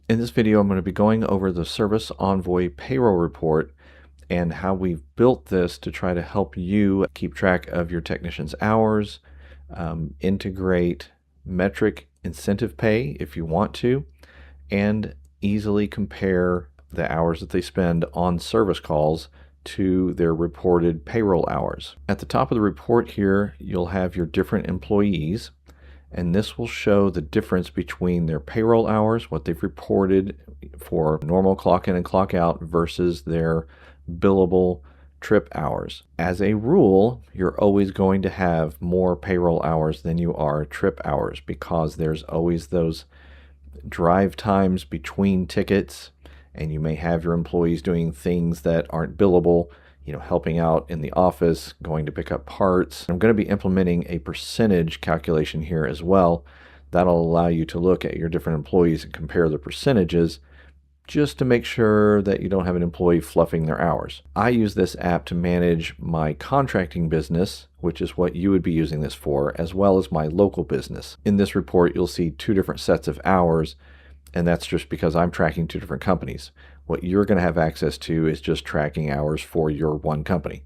In this video, I'm going to be going over the Service Envoy payroll report and how we've built this to try to help you keep track of your technicians' hours, integrate metric incentive pay if you want to, and easily compare the hours that they spend on service calls to their reported payroll hours. At the top of the report here, you'll have your different employees, and this will show the difference between their payroll hours, what they've reported for normal clock in and clock out, versus their billable trip hours. As a rule, you're always going to have more payroll hours than you are trip hours because there's always those drive times between tickets, and you may have your employees doing things that aren't billable, helping out in the office, going to pick up parts. I'm going to be implementing a percentage calculation here as well. That'll allow you to look at your different employees and compare the percentages just to make sure that you don't have an employee fluffing their hours. I use this app to manage my contracting business, which is what you would be using this for, as well as my local business. In this report, you'll see two different sets of hours, and that's just because I'm tracking two different companies. What you're going to have access to is just tracking hours for your one company.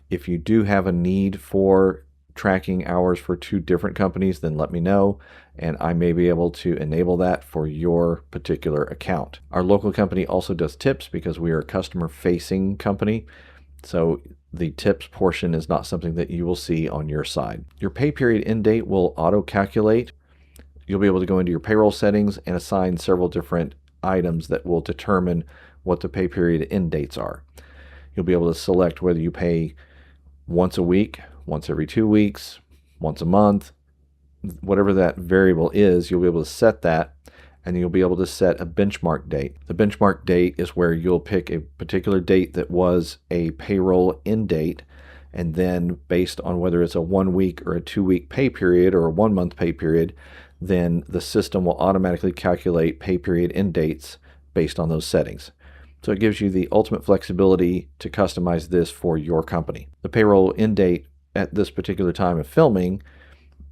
If you do have a need for tracking hours for two different companies, then let me know, and I may be able to enable that for your particular account. Our local company also does tips because we are a customer-facing company, so the tips portion is not something that you will see on your side. Your pay period end date will auto-calculate. You'll be able to go into your payroll settings and assign several different items that will determine what the pay period end dates are. You'll be able to select whether you pay once a week, once every 2 weeks, once a month, whatever that variable is. You'll be able to set that, and you'll be able to set a benchmark date. The benchmark date is where you'll pick a particular date that was a payroll end date, and then based on whether it's a 1 week or a 2 week pay period or a 1 month pay period, then the system will automatically calculate pay period end dates based on those settings. So it gives you the ultimate flexibility to customize this for your company. The payroll end date at this particular time of filming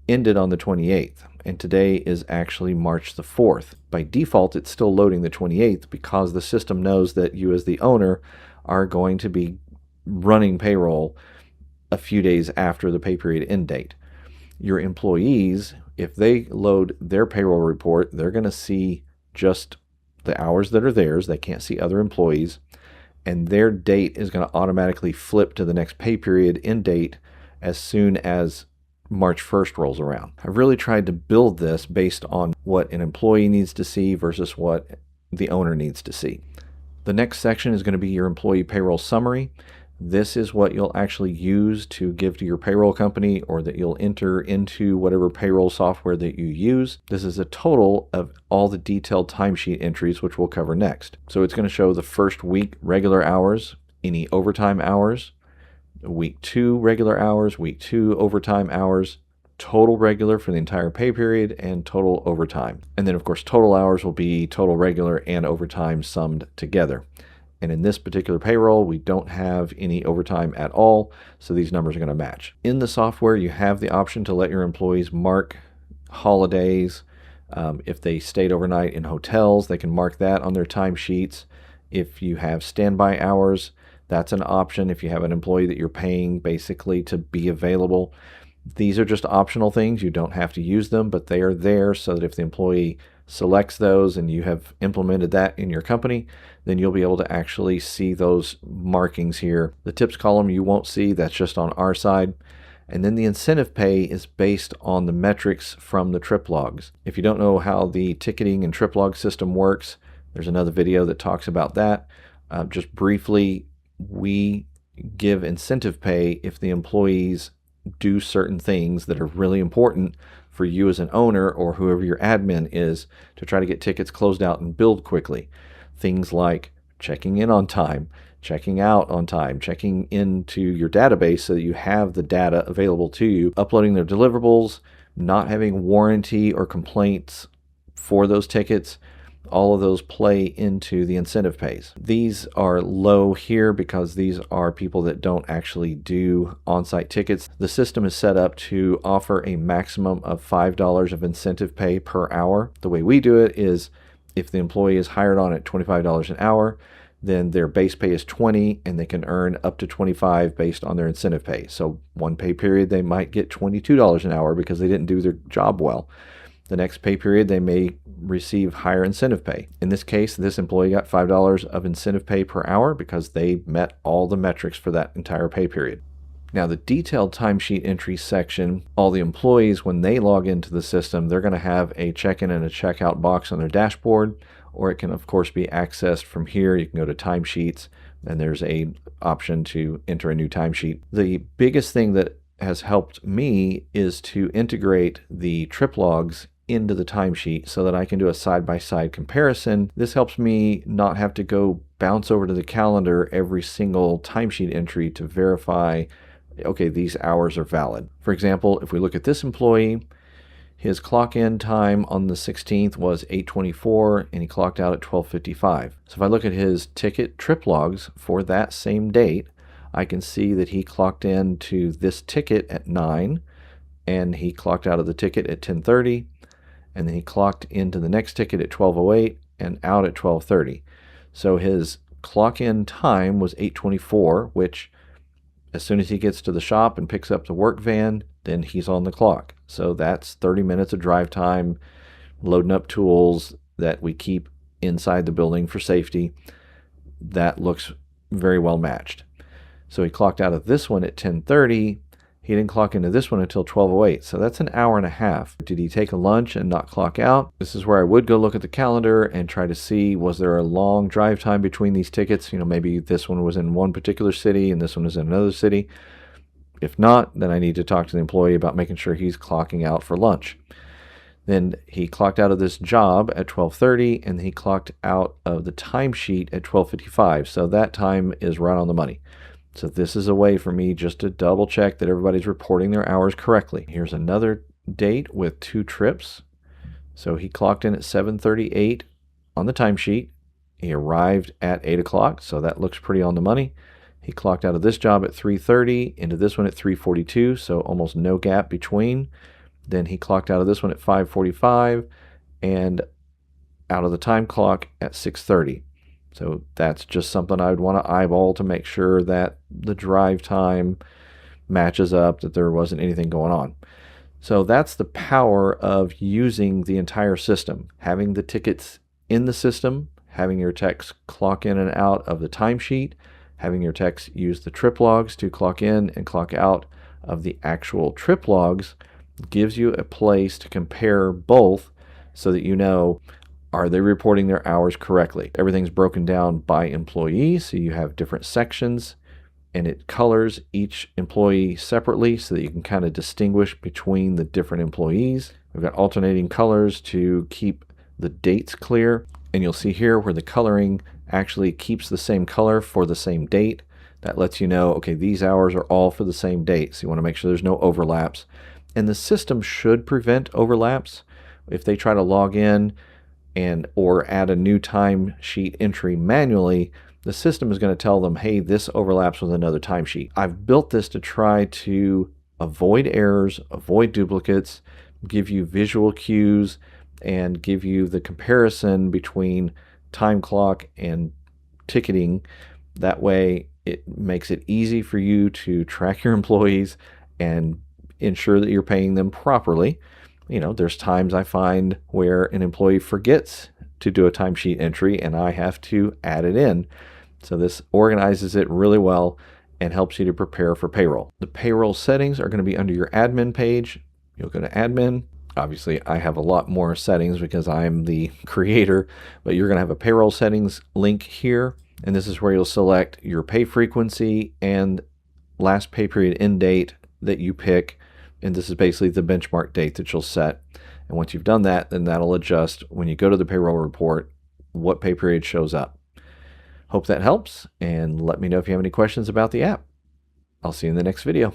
ended on the 28th, and today is actually March the 4th. By default, it's still loading the 28th because the system knows that you as the owner are going to be running payroll a few days after the pay period end date. Your employees, if they load their payroll report, they're going to see just the hours that are theirs. They can't see other employees, and their date is going to automatically flip to the next pay period end date as soon as March 1st rolls around. I've really tried to build this based on what an employee needs to see versus what the owner needs to see. The next section is going to be your employee payroll summary. This is what you'll actually use to give to your payroll company, or that you'll enter into whatever payroll software that you use. This is a total of all the detailed timesheet entries, which we'll cover next. So it's going to show the first week regular hours, any overtime hours, week 2 regular hours, week 2 overtime hours, total regular for the entire pay period, and total overtime. And then of course total hours will be total regular and overtime summed together. And in this particular payroll, we don't have any overtime at all, so these numbers are going to match. In the software, you have the option to let your employees mark holidays. If they stayed overnight in hotels, they can mark that on their timesheets. If you have standby hours, that's an option. If you have an employee that you're paying basically to be available, these are just optional things. You don't have to use them, but they are there so that if the employee selects those and you have implemented that in your company, then you'll be able to actually see those markings here. The tips column you won't see, that's just on our side. And then the incentive pay is based on the metrics from the trip logs. If you don't know how the ticketing and trip log system works, there's another video that talks about that. Just briefly, we give incentive pay if the employees do certain things that are really important for you as an owner or whoever your admin is to try to get tickets closed out and billed quickly. Things like checking in on time, checking out on time, checking into your database so that you have the data available to you, uploading their deliverables, not having warranty or complaints for those tickets. All of those play into the incentive pays. These are low here because these are people that don't actually do on-site tickets. The system is set up to offer a maximum of $5 of incentive pay per hour. The way we do it is If the employee is hired on at $25 an hour, then their base pay is 20 and they can earn up to 25 based on their incentive pay. So one pay period, they might get $22 an hour because they didn't do their job well. The next pay period, they may receive higher incentive pay. In this case, this employee got $5 of incentive pay per hour because they met all the metrics for that entire pay period. Now, the detailed timesheet entry section, all the employees, when they log into the system, they're going to have a check-in and a check-out box on their dashboard, or it can, of course, be accessed from here. You can go to timesheets, and there's an option to enter a new timesheet. The biggest thing that has helped me is to integrate the trip logs into the timesheet so that I can do a side-by-side comparison. This helps me not have to go bounce over to the calendar every single timesheet entry to verify, okay, these hours are valid. For example, if we look at this employee, his clock in time on the 16th was 8:24 and he clocked out at 12:55. So if I look at his ticket trip logs for that same date, I can see that he clocked in to this ticket at 9 and he clocked out of the ticket at 10:30, and then he clocked into the next ticket at 12:08 and out at 12:30. So his clock in time was 8:24, which as soon as he gets to the shop and picks up the work van, then he's on the clock. So that's 30 minutes of drive time, loading up tools that we keep inside the building for safety. That looks very well matched. So he clocked out of this one at 10:30. He didn't clock into this one until 12:08. So that's an hour and a half. Did he take a lunch and not clock out? This is where I would go look at the calendar and try to see, was there a long drive time between these tickets? You know, maybe this one was in one particular city and this one was in another city. If not, then I need to talk to the employee about making sure he's clocking out for lunch. Then he clocked out of this job at 12:30 and he clocked out of the timesheet at 12:55. So that time is right on the money. So this is a way for me just to double check that everybody's reporting their hours correctly. Here's another date with 2 trips. So he clocked in at 7:38 on the timesheet. He arrived at 8 o'clock, so that looks pretty on the money. He clocked out of this job at 3:30 into this one at 3:42, so almost no gap between. Then he clocked out of this one at 5:45 and out of the time clock at 6:30. So that's just something I would want to eyeball to make sure that the drive time matches up, that there wasn't anything going on. So that's the power of using the entire system, having the tickets in the system, having your techs clock in and out of the timesheet, having your techs use the trip logs to clock in and clock out of the actual trip logs gives you a place to compare both so that you know, are they reporting their hours correctly? Everything's broken down by employee, so you have different sections, and it colors each employee separately so that you can kind of distinguish between the different employees. We've got alternating colors to keep the dates clear, and you'll see here where the coloring actually keeps the same color for the same date. That lets you know, okay, these hours are all for the same date, so you want to make sure there's no overlaps. And the system should prevent overlaps. If they try to log in or add a new timesheet entry manually, the system is going to tell them, hey, this overlaps with another timesheet. I've built this to try to avoid errors, avoid duplicates, give you visual cues, and give you the comparison between time clock and ticketing. That way it makes it easy for you to track your employees and ensure that you're paying them properly. You know, there's times I find where an employee forgets to do a timesheet entry and I have to add it in. So this organizes it really well and helps you to prepare for payroll. The payroll settings are going to be under your admin page. You'll go to admin. Obviously, I have a lot more settings because I'm the creator, but you're going to have a payroll settings link here. And this is where you'll select your pay frequency and last pay period end date that you pick. And this is basically the benchmark date that you'll set. And once you've done that, then that'll adjust when you go to the payroll report, what pay period shows up. Hope that helps, and let me know if you have any questions about the app. I'll see you in the next video.